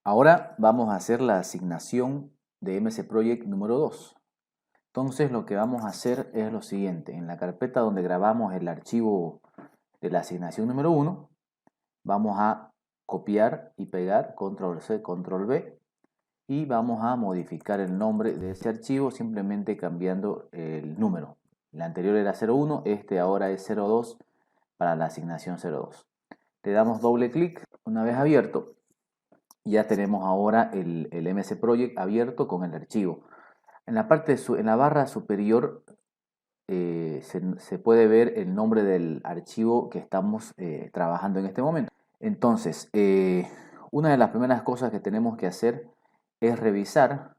Ahora vamos a hacer la asignación de MS Project número 2. Entonces lo que vamos a hacer es lo siguiente. En la carpeta donde grabamos el archivo de la asignación número 1, vamos a copiar y pegar, control C, control V, y vamos a modificar el nombre de ese archivo simplemente cambiando el número. El anterior era 01, este ahora es 02 para la asignación 02. Le damos doble clic una vez abierto. Ya tenemos ahora el MS Project abierto con el archivo. En la barra superior se puede ver el nombre del archivo que estamos trabajando en este momento. Entonces, una de las primeras cosas que tenemos que hacer es revisar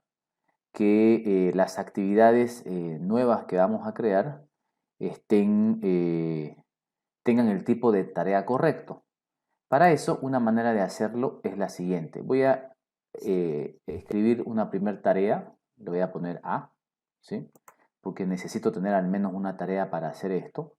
que las actividades nuevas que vamos a crear tengan el tipo de tarea correcto. Para eso, una manera de hacerlo es la siguiente. Voy a escribir una primera tarea, le voy a poner A, ¿sí? Porque necesito tener al menos una tarea para hacer esto.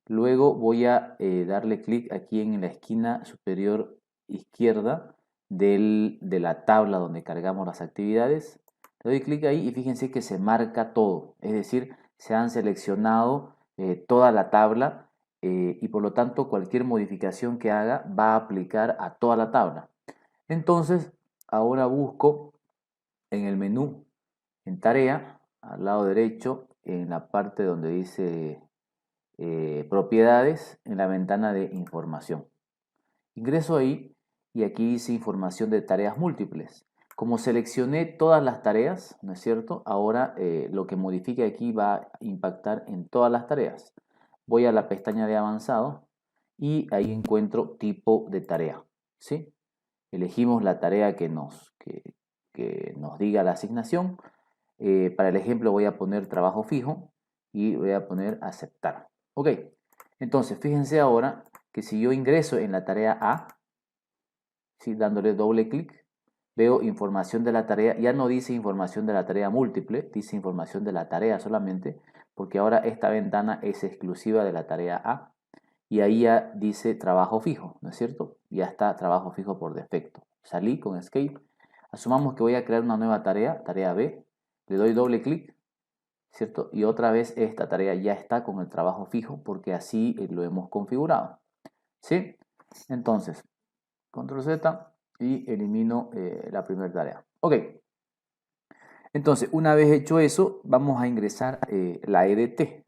Luego voy a darle clic aquí en la esquina superior izquierda de la tabla donde cargamos las actividades. Le doy clic ahí y fíjense que se marca todo, es decir, se han seleccionado toda la tabla y por lo tanto cualquier modificación que haga va a aplicar a toda la tabla. Entonces, ahora busco en el menú, en tarea, al lado derecho, en la parte donde dice propiedades, en la ventana de información. Ingreso ahí y aquí dice información de tareas múltiples. Como seleccioné todas las tareas, ¿no es cierto? Ahora lo que modifique aquí va a impactar en todas las tareas. Voy a la pestaña de avanzado y ahí encuentro tipo de tarea, ¿sí? Elegimos la tarea que nos diga la asignación. Para el ejemplo voy a poner trabajo fijo y voy a poner aceptar. Ok, entonces fíjense ahora que si yo ingreso en la tarea A, ¿sí? Dándole doble clic, veo información de la tarea. Ya no dice información de la tarea múltiple, dice información de la tarea solamente, porque ahora esta ventana es exclusiva de la tarea A. Y ahí ya dice trabajo fijo, ¿no es cierto? Ya está trabajo fijo por defecto. Salí con Escape. Asumamos que voy a crear una nueva tarea, tarea B. Le doy doble clic, ¿cierto? Y otra vez esta tarea ya está con el trabajo fijo porque así lo hemos configurado, ¿sí? Entonces, control Z y elimino la primera tarea. Ok. Entonces, una vez hecho eso, vamos a ingresar la EDT.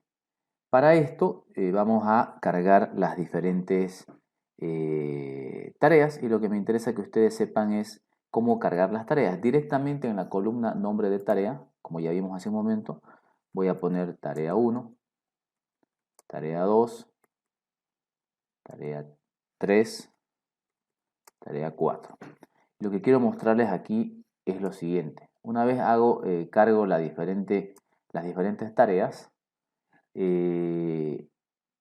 Para esto vamos a cargar las diferentes tareas y lo que me interesa que ustedes sepan es cómo cargar las tareas. Directamente en la columna nombre de tarea, como ya vimos hace un momento, voy a poner tarea 1, tarea 2, tarea 3, tarea 4. Lo que quiero mostrarles aquí es lo siguiente. Una vez cargo las diferentes tareas,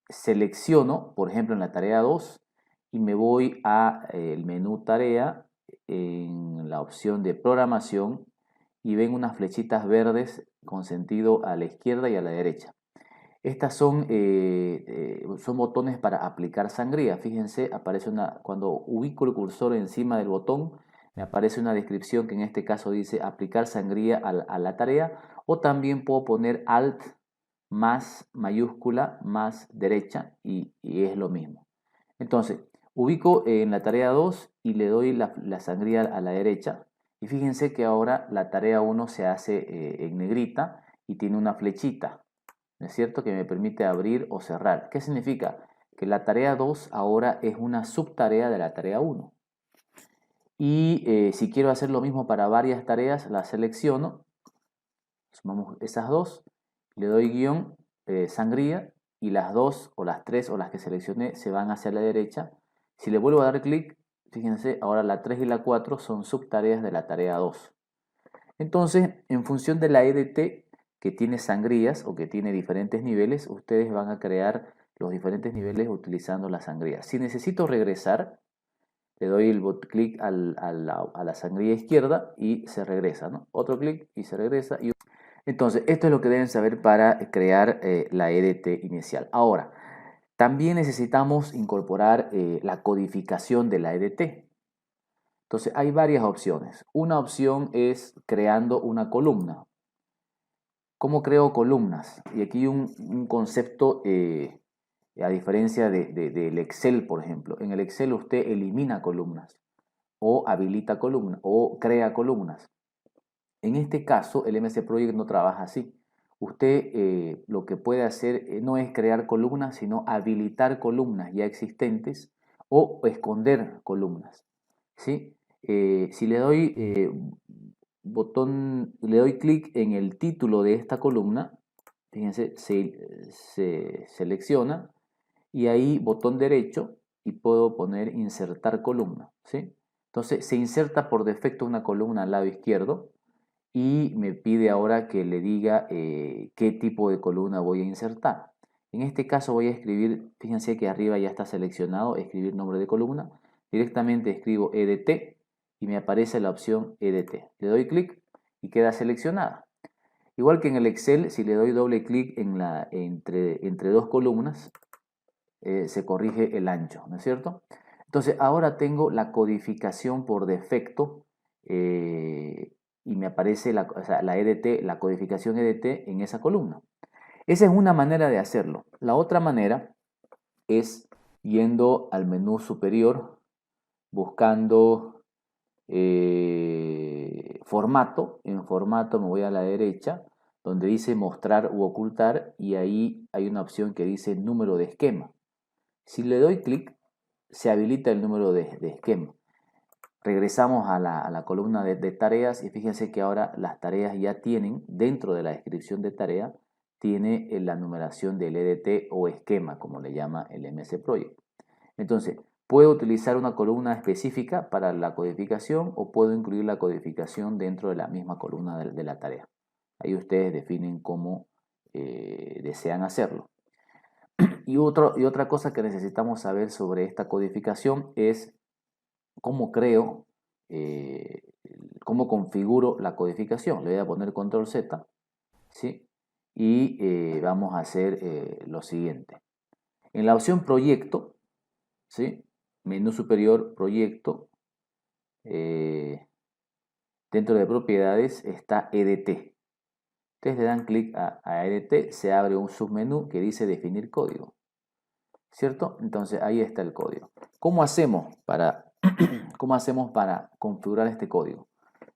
selecciono, por ejemplo, en la tarea 2 y me voy a el menú tarea en la opción de programación y ven unas flechitas verdes con sentido a la izquierda y a la derecha. Estas son botones para aplicar sangría. Fíjense, cuando ubico el cursor encima del botón, me aparece una descripción que en este caso dice aplicar sangría a la tarea, o también puedo poner Alt más mayúscula más derecha y es lo mismo. Entonces, ubico en la tarea 2 y le doy la sangría a la derecha. Y fíjense que ahora la tarea 1 se hace en negrita y tiene una flechita, ¿no es cierto? Que me permite abrir o cerrar. ¿Qué significa? Que la tarea 2 ahora es una subtarea de la tarea 1. Y si quiero hacer lo mismo para varias tareas, las selecciono, sumamos esas dos, le doy guión sangría y las dos o las tres o las que seleccioné se van hacia la derecha. Si le vuelvo a dar clic, fíjense, ahora la 3 y la 4 son subtareas de la tarea 2. Entonces, en función de la EDT que tiene sangrías o que tiene diferentes niveles, ustedes van a crear los diferentes niveles utilizando la sangría. Si necesito regresar, le doy el clic a la sangría izquierda y se regresa, ¿no? Otro clic y se regresa. Entonces, esto es lo que deben saber para crear la EDT inicial. Ahora, también necesitamos incorporar la codificación de la EDT. Entonces hay varias opciones. Una opción es creando una columna. ¿Cómo creo columnas? Y aquí un concepto, a diferencia del Excel, por ejemplo. En el Excel usted elimina columnas o habilita columnas o crea columnas. En este caso, el MS Project no trabaja así. Usted lo que puede hacer no es crear columnas, sino habilitar columnas ya existentes o esconder columnas, ¿sí? Si le doy le doy clic en el título de esta columna, fíjense, se selecciona y ahí botón derecho y puedo poner insertar columna, ¿sí? Entonces se inserta por defecto una columna al lado izquierdo y me pide ahora que le diga qué tipo de columna voy a insertar. En este caso voy a escribir, fíjense que arriba ya está seleccionado, escribir nombre de columna. Directamente escribo EDT y me aparece la opción EDT. Le doy clic y queda seleccionada. Igual que en el Excel, si le doy doble clic entre dos columnas, se corrige el ancho, ¿no es cierto? Entonces ahora tengo la codificación por defecto y me aparece la EDT, la codificación EDT en esa columna. Esa es una manera de hacerlo. La otra manera es yendo al menú superior, buscando formato. En formato me voy a la derecha, donde dice mostrar u ocultar, y ahí hay una opción que dice número de esquema. Si le doy clic, se habilita el número de esquema. Regresamos a la columna de tareas y fíjense que ahora las tareas ya tienen, dentro de la descripción de tarea, tiene la numeración del EDT o esquema, como le llama el MS Project. Entonces, puedo utilizar una columna específica para la codificación o puedo incluir la codificación dentro de la misma columna de la tarea. Ahí ustedes definen cómo desean hacerlo. Y otra cosa que necesitamos saber sobre esta codificación es cómo creo, cómo configuro la codificación. Le voy a poner control Z, ¿sí? Y vamos a hacer lo siguiente. En la opción proyecto, ¿sí? Menú superior, proyecto, dentro de propiedades está EDT. Ustedes le dan clic a EDT, se abre un submenú que dice definir código, ¿cierto? Entonces ahí está el código. ¿Cómo hacemos para configurar este código?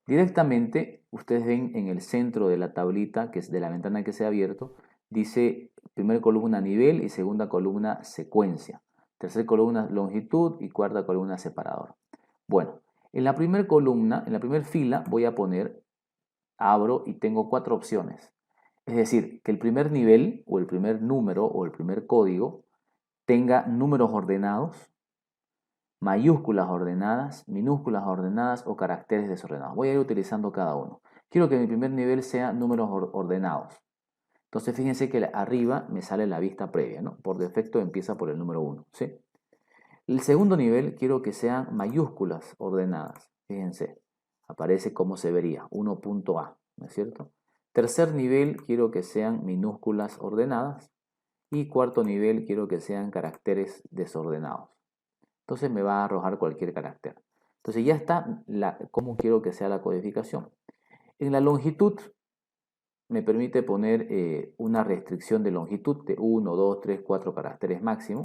Directamente, ustedes ven en el centro de la tablita, que es de la ventana que se ha abierto, dice primera columna nivel y segunda columna secuencia, tercera columna longitud y cuarta columna separador. Bueno, en la primera columna, en la primera fila voy a poner, abro y tengo 4 opciones. Es decir, que el primer nivel o el primer número o el primer código tenga números ordenados, mayúsculas ordenadas, minúsculas ordenadas o caracteres desordenados. Voy a ir utilizando cada uno. Quiero que mi primer nivel sea números ordenados. Entonces fíjense que arriba me sale la vista previa, ¿no? Por defecto empieza por el número 1, ¿sí? El segundo nivel quiero que sean mayúsculas ordenadas. Fíjense, aparece como se vería, 1.a, ¿no es cierto? Tercer nivel quiero que sean minúsculas ordenadas. Y cuarto nivel quiero que sean caracteres desordenados. Entonces me va a arrojar cualquier carácter. Entonces ya está cómo quiero que sea la codificación. En la longitud me permite poner una restricción de longitud de 1, 2, 3, 4 caracteres máximo.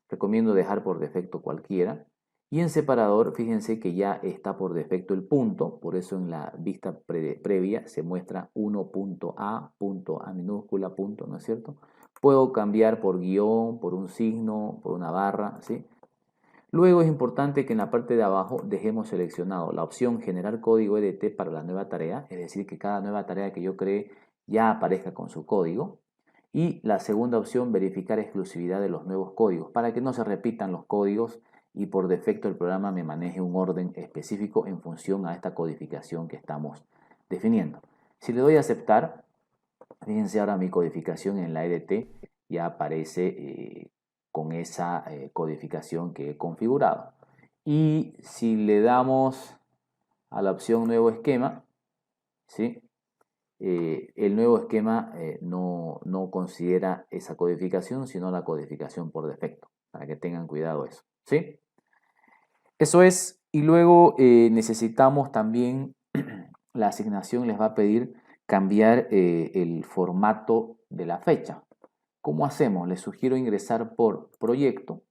Recomiendo dejar por defecto cualquiera. Y en separador, fíjense que ya está por defecto el punto, por eso en la vista previa se muestra 1.a, punto A minúscula, punto, ¿no es cierto? Puedo cambiar por guión, por un signo, por una barra, ¿sí? Luego es importante que en la parte de abajo dejemos seleccionado la opción generar código EDT para la nueva tarea, es decir, que cada nueva tarea que yo cree ya aparezca con su código. Y la segunda opción, verificar exclusividad de los nuevos códigos, para que no se repitan los códigos y por defecto el programa me maneje un orden específico en función a esta codificación que estamos definiendo. Si le doy a aceptar, fíjense ahora mi codificación en la EDT ya aparece con esa codificación que he configurado. Y si le damos a la opción nuevo esquema, ¿sí? El nuevo esquema no considera esa codificación, sino la codificación por defecto, para que tengan cuidado eso, ¿sí? Eso es Y luego necesitamos también, la asignación les va a pedir cambiar el formato de la fecha. ¿Cómo hacemos? Les sugiero ingresar por proyecto,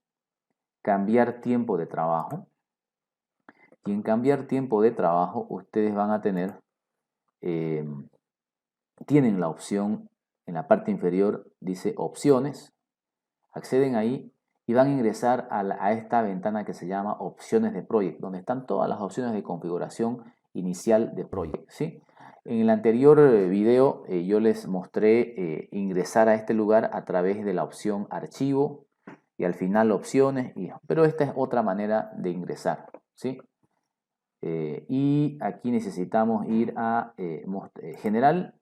cambiar tiempo de trabajo. Y en cambiar tiempo de trabajo ustedes van a tener, tienen la opción en la parte inferior, dice opciones. Acceden ahí y van a ingresar a esta ventana que se llama opciones de Project, donde están todas las opciones de configuración inicial de Project, ¿sí? En el anterior video yo les mostré ingresar a este lugar a través de la opción archivo y al final opciones, pero esta es otra manera de ingresar, ¿sí? Y aquí necesitamos ir a general.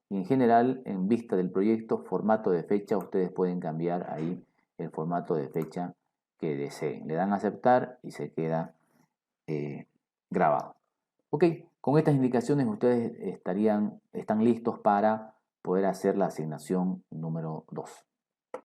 Y en general, en vista del proyecto, formato de fecha, ustedes pueden cambiar ahí el formato de fecha que deseen. Le dan a aceptar y se queda grabado. Ok, con estas indicaciones ustedes están listos para poder hacer la asignación número 2.